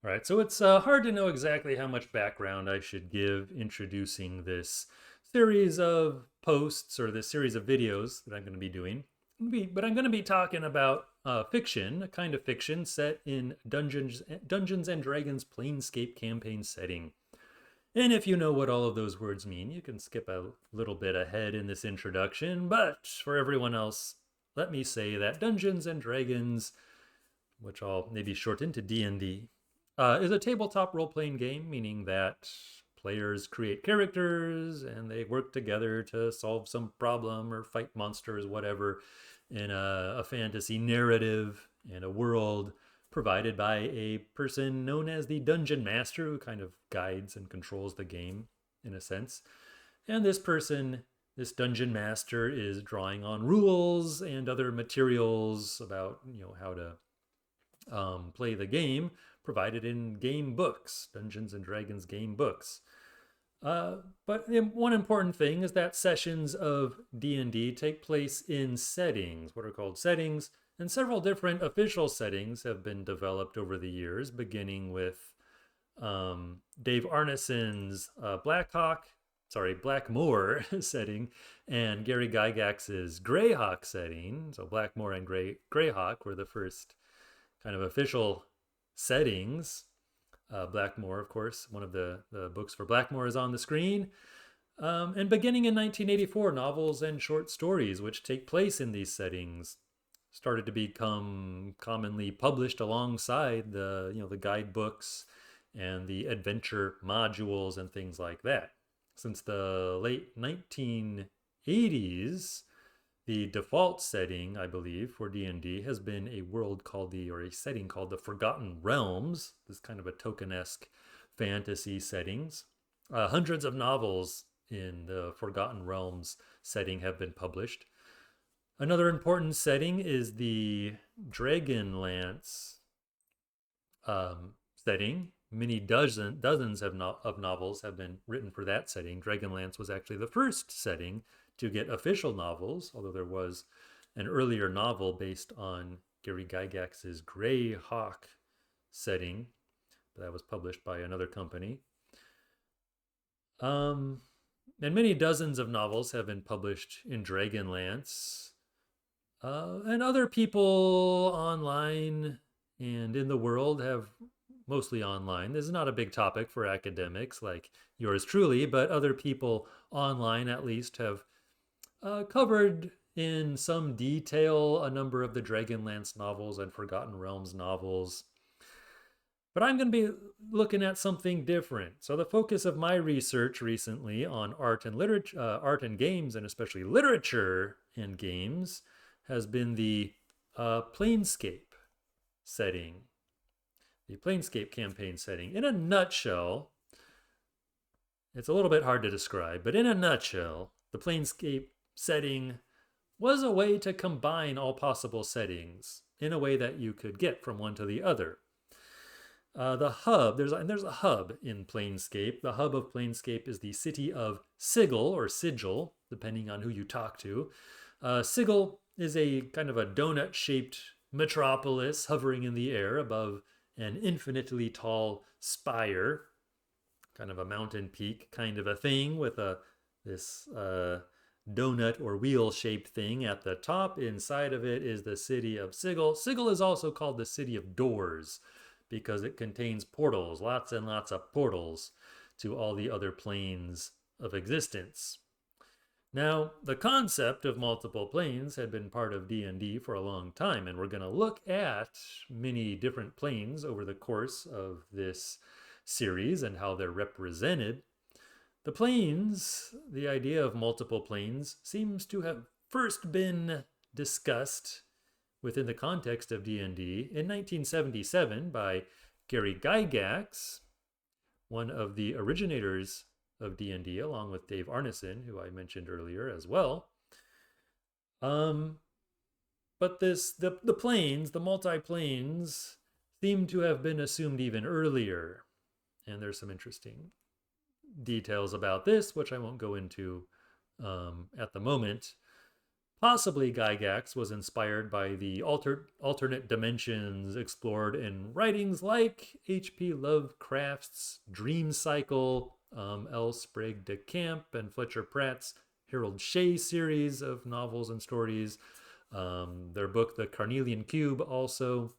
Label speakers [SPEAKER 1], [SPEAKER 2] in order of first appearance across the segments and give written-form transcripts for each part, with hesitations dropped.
[SPEAKER 1] All right, so it's hard to know exactly how much background I should give introducing this series of posts or this series of videos that I'm going to be doing. But I'm going to be talking about fiction, a kind of fiction set in Dungeons and Dragons Planescape campaign setting. And if you know what all of those words mean, you can skip a little bit ahead in this introduction. But for everyone else, let me say that Dungeons and Dragons, which I'll maybe shorten to D&D, is a tabletop role-playing game, meaning that players create characters and they work together to solve some problem or fight monsters, whatever, in a fantasy narrative and a world provided by a person known as the dungeon master, who kind of guides and controls the game in a sense. And this person, this dungeon master, is drawing on rules and other materials about how to play the game, provided in game books, Dungeons and Dragons game books. But one important thing is that sessions of D&D take place in settings, what are called settings, and several different official settings have been developed over the years, beginning with Dave Arneson's Blackmoor setting, and Gary Gygax's Greyhawk setting. So Blackmoor and Greyhawk were the first kind of official settings. Blackmoor, of course, one of the books for Blackmoor is on the screen. And beginning in 1984, novels and short stories, which take place in these settings, started to become commonly published alongside the guidebooks and the adventure modules and things like that. Since the late 1980s, the default setting, I believe, for D&D has been a setting called the Forgotten Realms. This kind of a token-esque fantasy settings. Hundreds of novels in the Forgotten Realms setting have been published. Another important setting is the Dragonlance setting. Many dozens of novels have been written for that setting. Dragonlance was actually the first setting to get official novels, although there was an earlier novel based on Gary Gygax's Greyhawk setting, but that was published by another company. And many dozens of novels have been published in Dragonlance. And other people online and in the world have mostly online. This is not a big topic for academics like yours truly, but other people online at least have covered in some detail a number of the Dragonlance novels and Forgotten Realms novels. But I'm going to be looking at something different. So the focus of my research recently on art and literature, art and games, and especially literature and games, has been the Planescape setting, the Planescape campaign setting. In a nutshell, it's a little bit hard to describe, but in a nutshell, the Planescape setting was a way to combine all possible settings in a way that you could get from one to the other. The hub, there's a hub in Planescape. The hub of Planescape is the city of Sigil, or Sigil, depending on who you talk to. Sigil is a kind of a donut-shaped metropolis hovering in the air above an infinitely tall spire, kind of a mountain peak kind of a thing with this donut or wheel-shaped thing at the top. Inside of it is the city of Sigil. Sigil is also called the city of doors because it contains portals, lots and lots of portals to all the other planes of existence. Now, the concept of multiple planes had been part of D&D for a long time, and we're going to look at many different planes over the course of this series and how they're represented. The planes, the idea of multiple planes, seems to have first been discussed within the context of D&D in 1977 by Gary Gygax, one of the originators of D&D, along with Dave Arneson, who I mentioned earlier as well. But the planes, the multi-planes, seem to have been assumed even earlier. And there's some interesting details about this, which I won't go into at the moment. Possibly Gygax was inspired by the alternate dimensions explored in writings like H.P. Lovecraft's Dream Cycle, L. Sprague de Camp, and Fletcher Pratt's Harold Shea series of novels and stories. Their book, The Carnelian Cube, also.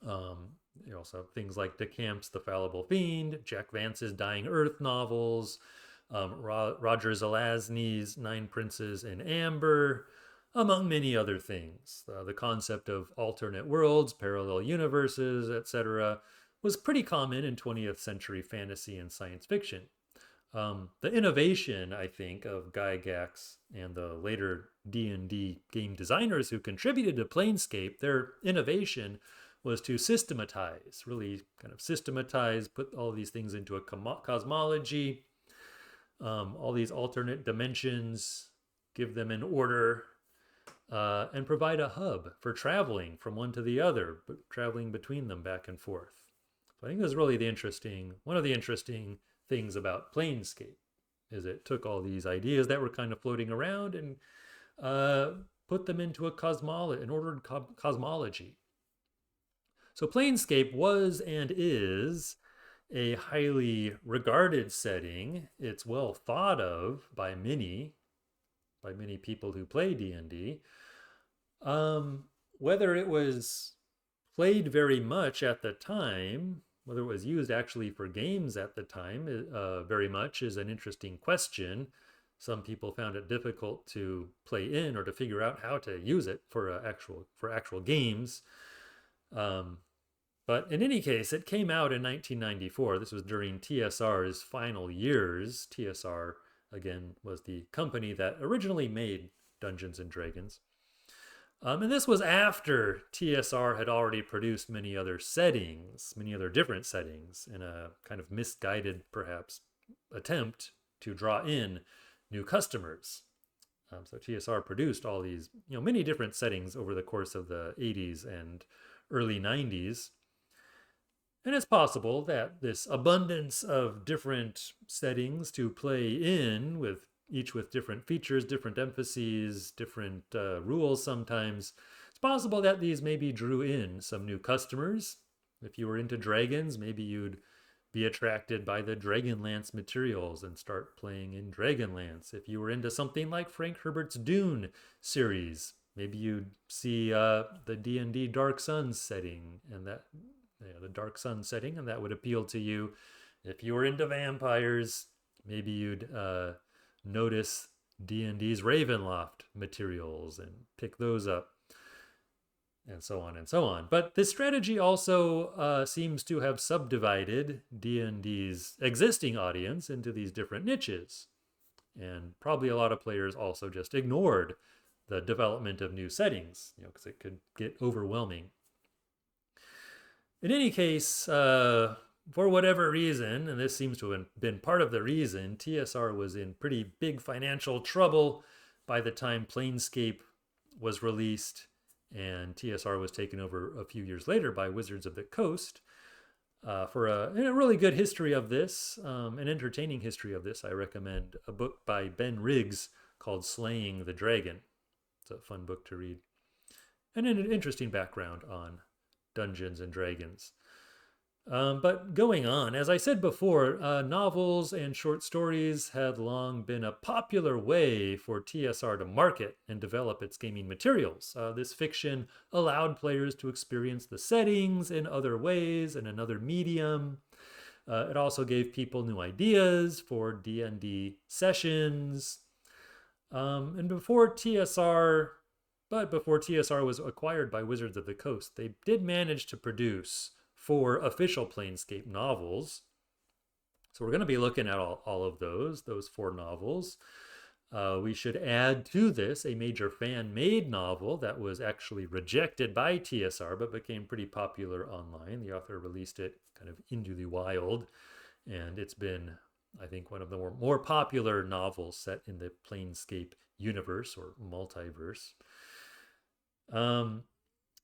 [SPEAKER 1] You also have things like de Camp's The Fallible Fiend, Jack Vance's Dying Earth novels, Roger Zelazny's Nine Princes in Amber, among many other things. The concept of alternate worlds, parallel universes, etc., was pretty common in 20th century fantasy and science fiction. The innovation, I think, of Gygax and the later D&D game designers who contributed to Planescape, their innovation was to systematize, really kind of systematize, put all these things into a cosmology, all these alternate dimensions, give them an order, and provide a hub for traveling from one to the other, but traveling between them back and forth. So I think that's really one of the interesting things about Planescape, is it took all these ideas that were kind of floating around and put them into an ordered cosmology. So Planescape was and is a highly regarded setting. It's well thought of by many people who play D&D. Whether it was played very much at the time, whether it was used actually for games at the time very much, is an interesting question. Some people found it difficult to play in or to figure out how to use it for actual games. But in any case, it came out in 1994. This was during TSR's final years. TSR, again, was the company that originally made Dungeons and Dragons. And this was after TSR had already produced many other different settings, in a kind of misguided, perhaps, attempt to draw in new customers. So TSR produced all these, many different settings over the course of the 80s and early 90s. And it's possible that this abundance of different settings to play in, each with different features, different emphases, different rules sometimes, it's possible that these maybe drew in some new customers. If you were into dragons, maybe you'd be attracted by the Dragonlance materials and start playing in Dragonlance. If you were into something like Frank Herbert's Dune series, maybe you'd see the D&D Dark Sun setting, and the Dark Sun setting, and that would appeal to you. If you were into vampires, maybe you'd notice D&D's Ravenloft materials and pick those up, and so on and so on. But this strategy also seems to have subdivided D&D's existing audience into these different niches. And probably a lot of players also just ignored the development of new settings, because it could get overwhelming. In any case, for whatever reason, and this seems to have been part of the reason, TSR was in pretty big financial trouble by the time Planescape was released, and TSR was taken over a few years later by Wizards of the Coast. For a really good history of this, an entertaining history of this, I recommend a book by Ben Riggs called Slaying the Dragon. It's a fun book to read, and an interesting background on Dungeons and Dragons. But going on, as I said before, novels and short stories had long been a popular way for TSR to market and develop its gaming materials. This fiction allowed players to experience the settings in other ways, in another medium. It also gave people new ideas for D&D sessions. And before TSR was acquired by Wizards of the Coast, they did manage to produce 4 official Planescape novels. So we're going to be looking at all of those 4 novels. We should add to this a major fan-made novel that was actually rejected by TSR but became pretty popular online. The author released it kind of into the wild, and it's been, I think, one of the more popular novels set in the Planescape universe or multiverse.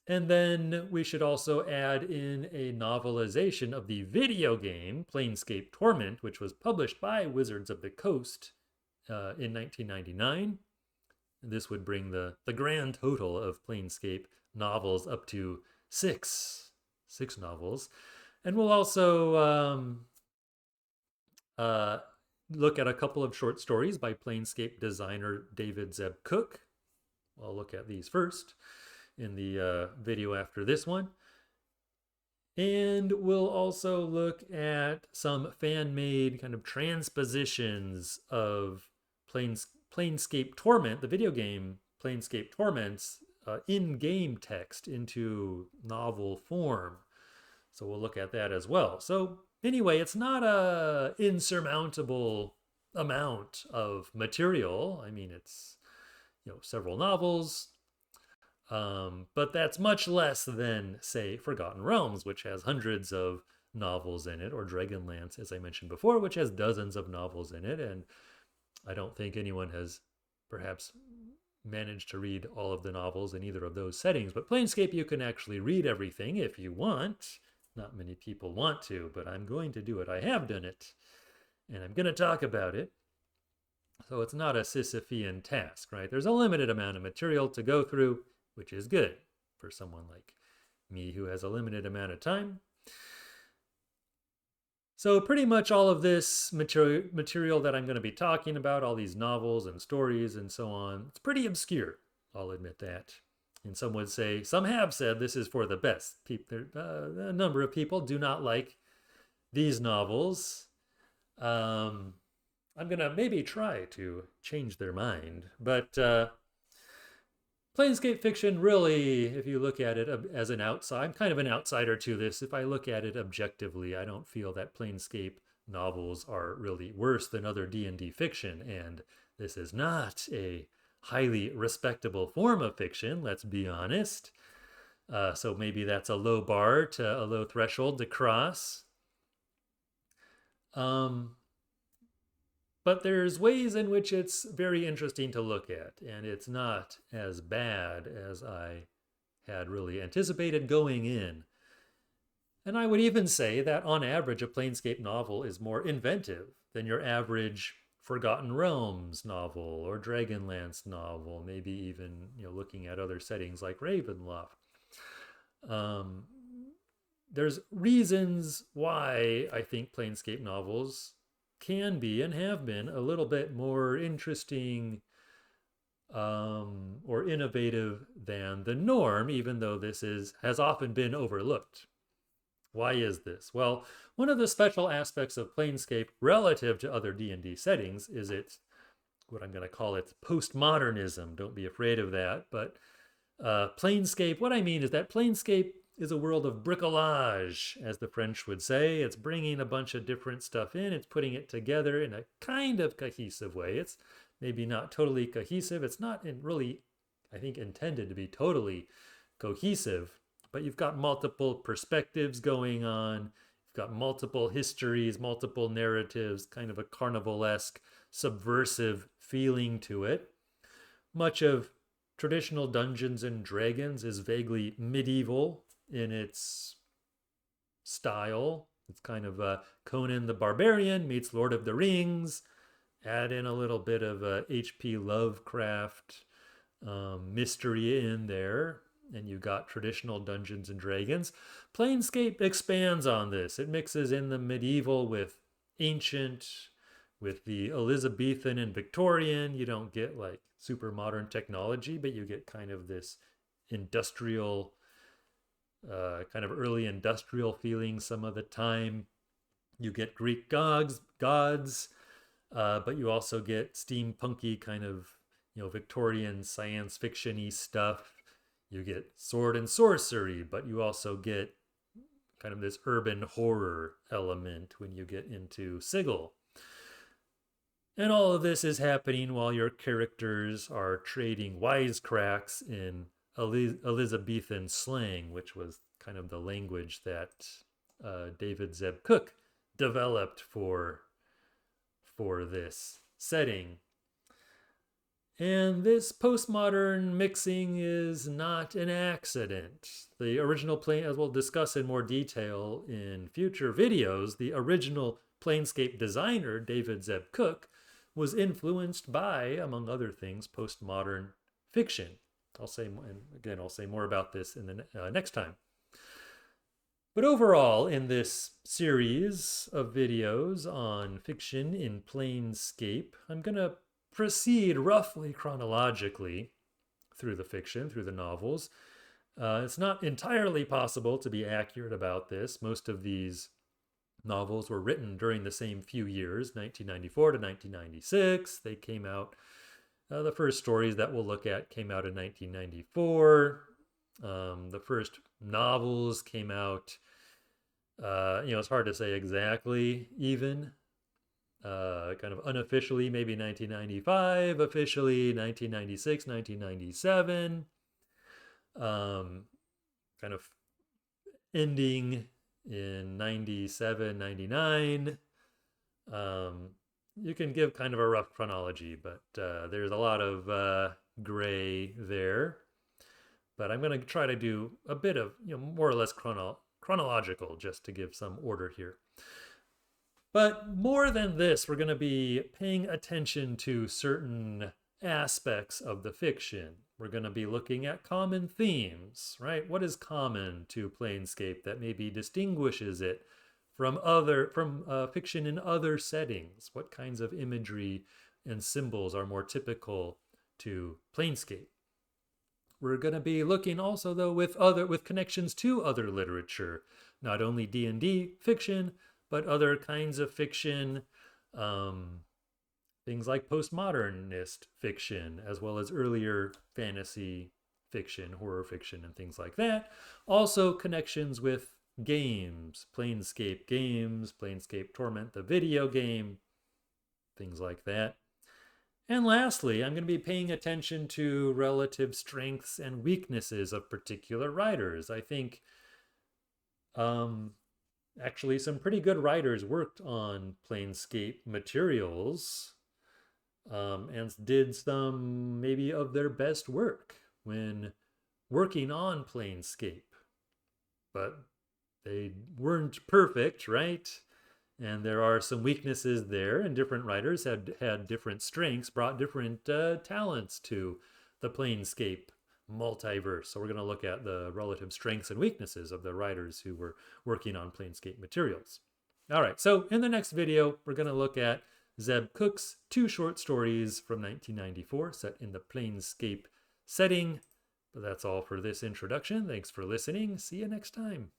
[SPEAKER 1] And then we should also add in a novelization of the video game Planescape Torment, which was published by Wizards of the Coast in 1999. This would bring the grand total of Planescape novels up to six novels. And we'll also uh, look at a couple of short stories by Planescape designer David Zeb Cook. I'll look at these first in the video after this one. And we'll also look at some fan-made kind of transpositions of Planescape Torment, the video game Planescape Torment's in-game text into novel form. So we'll look at that as well. So anyway, it's not a insurmountable amount of material. I mean, it's several novels, but that's much less than, say, Forgotten Realms, which has hundreds of novels in it, or Dragonlance, as I mentioned before, which has dozens of novels in it. And I don't think anyone has perhaps managed to read all of the novels in either of those settings. But Planescape, you can actually read everything if you want. Not many people want to, but I'm going to do it. I have done it, and I'm going to talk about it. So it's not a Sisyphean task, right? There's a limited amount of material to go through, which is good for someone like me who has a limited amount of time. So pretty much all of this material that I'm going to be talking about, all these novels and stories and so on, it's pretty obscure. I'll admit that. And some would say, some have said this is for the best. A number of people do not like these novels. I'm going to maybe try to change their mind. But Planescape fiction really, if you look at it as an outsider, I'm kind of an outsider to this. If I look at it objectively, I don't feel that Planescape novels are really worse than other D&D fiction. And this is not a highly respectable form of fiction, let's be honest. So maybe that's a low bar, a low threshold to cross. But there's ways in which it's very interesting to look at, and it's not as bad as I had really anticipated going in. And I would even say that on average, a Planescape novel is more inventive than your average Forgotten Realms novel or Dragonlance novel, maybe even looking at other settings like Ravenloft. There's reasons why I think Planescape novels can be and have been a little bit more interesting or innovative than the norm, even though this has often been overlooked. Why is this? Well, one of the special aspects of Planescape relative to other D&D settings is its, what I'm going to call its postmodernism. Don't be afraid of that. But Planescape, what I mean is that Planescape is a world of bricolage, as the French would say. It's bringing a bunch of different stuff in. It's putting it together in a kind of cohesive way. It's maybe not totally cohesive. It's not really, I think, intended to be totally cohesive. But you've got multiple perspectives going on. You've got multiple histories, multiple narratives, kind of a carnivalesque, subversive feeling to it. Much of traditional Dungeons and Dragons is vaguely medieval in its style. It's kind of Conan the Barbarian meets Lord of the Rings. Add in a little bit of H.P. Lovecraft mystery in there, and you got traditional Dungeons and Dragons. Planescape expands on this. It mixes in the medieval with ancient, with the Elizabethan and Victorian. You don't get like super modern technology, but you get kind of this industrial, kind of early industrial feeling some of the time. You get Greek gods, but you also get steampunky kind of, Victorian science fiction-y stuff. You get sword and sorcery, but you also get kind of this urban horror element when you get into Sigil. And all of this is happening while your characters are trading wisecracks in Elizabethan slang, which was kind of the language that David Zeb Cook developed for this setting. And this postmodern mixing is not an accident. The original as we'll discuss in more detail in future videos, the original Planescape designer, David Zeb Cook, was influenced by, among other things, postmodern fiction. I'll say, and again, I'll say more about this in the next time. But overall, in this series of videos on fiction in Planescape, I'm going to proceed roughly chronologically through the fiction, through the novels. It's not entirely possible to be accurate about this. Most of these novels were written during the same few years, 1994 to 1996. They came out, the first stories that we'll look at came out in 1994. The first novels came out, it's hard to say exactly even. Kind of unofficially, maybe 1995, officially 1996, 1997. Kind of ending in 97, 99. You can give kind of a rough chronology, but there's a lot of gray there. But I'm going to try to do a bit of, more or less chronological, just to give some order here. But more than this, we're going to be paying attention to certain aspects of the fiction. We're going to be looking at common themes, right? What is common to Planescape that maybe distinguishes it from fiction in other settings? What kinds of imagery and symbols are more typical to Planescape? We're going to be looking also, though, with connections to other literature, not only D&D fiction, but other kinds of fiction, things like postmodernist fiction, as well as earlier fantasy fiction, horror fiction, and things like that. Also connections with games, Planescape games, Planescape Torment, the video game, things like that. And lastly, I'm going to be paying attention to relative strengths and weaknesses of particular writers. I think actually some pretty good writers worked on Planescape materials and did some maybe of their best work when working on Planescape. But they weren't perfect, right? And there are some weaknesses there, and different writers had different strengths, brought different talents to the Planescape multiverse. So we're going to look at the relative strengths and weaknesses of the writers who were working on Planescape materials. All right, so in the next video, we're going to look at Zeb Cook's 2 short stories from 1994 set in the Planescape setting. But that's all for this introduction. Thanks for listening. See you next time.